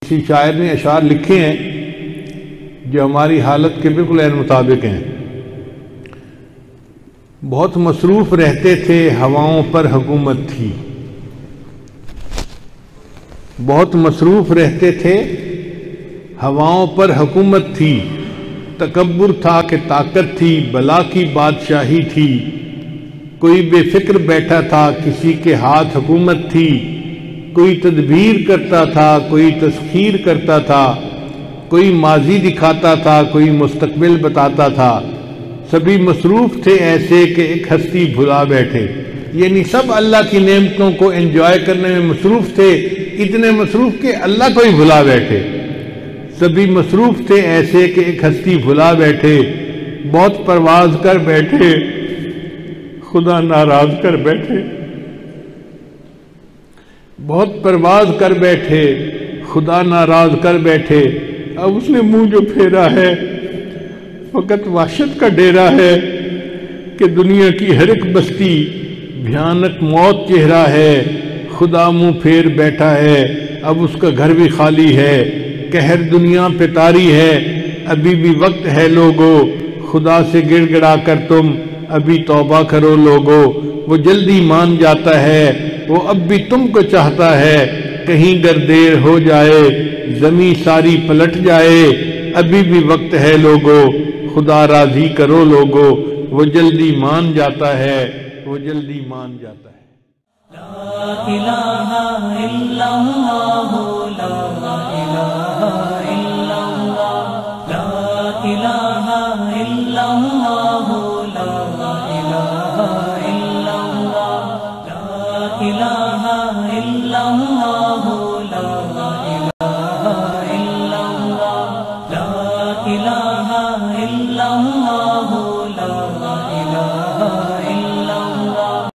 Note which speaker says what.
Speaker 1: کسی شاعر نے اشعار لکھے ہیں جو ہماری حالت کے بالکل عین مطابق ہیں. بہت مصروف رہتے تھے ہواؤں پر حکومت تھی. بہت مصروف رہتے تھے ہواؤں پر حکومت تھی. تکبر تھا کہ طاقت تھی، بلا کی بادشاہی تھی. کوئی بے فکر بیٹھا تھا، کسی کے ہاتھ حکومت تھی. کوئی تدبیر کرتا تھا، کوئی تسخیر کرتا تھا. کوئی ماضی دکھاتا تھا، کوئی مستقبل بتاتا تھا. سبھی مصروف تھے ایسے کہ ایک ہستی بھلا بیٹھے. یعنی سب اللہ کی نعمتوں کو انجوائے کرنے میں مصروف تھے، اتنے مصروف کہ اللہ کو ہی بھلا بیٹھے. سبھی مصروف تھے ایسے کہ ایک ہستی بھلا بیٹھے. بہت پرواز کر بیٹھے، خدا ناراض کر بیٹھے. بہت پرواز کر بیٹھے، خدا ناراض کر بیٹھے. اب اس نے منہ جو پھیرا ہے فقط وحشت کا ڈیرا ہے کہ دنیا کی ہر ایک بستی بھیانک موت چہرہ ہے. خدا منہ پھیر بیٹھا ہے، اب اس کا گھر بھی خالی ہے. قہر دنیا پہ طاری ہے، ابھی بھی وقت ہے لوگو. خدا سے گڑ گڑا کر تم ابھی توبہ کرو لوگو. وہ جلدی مان جاتا ہے، وہ اب بھی تم کو چاہتا ہے. کہیں گر دیر ہو جائے زمین ساری پلٹ جائے. ابھی بھی وقت ہے لوگو، خدا راضی کرو لوگو. وہ جلدی مان جاتا ہے، وہ جلدی مان جاتا ہے.
Speaker 2: لا الہ الا اللہ، لا الہ الا اللہ، لا الہ الا اللہ، لا الہ الا اللہ، لا الہ الا اللہ، لا الہ الا اللہ، لا الہ الا اللہ.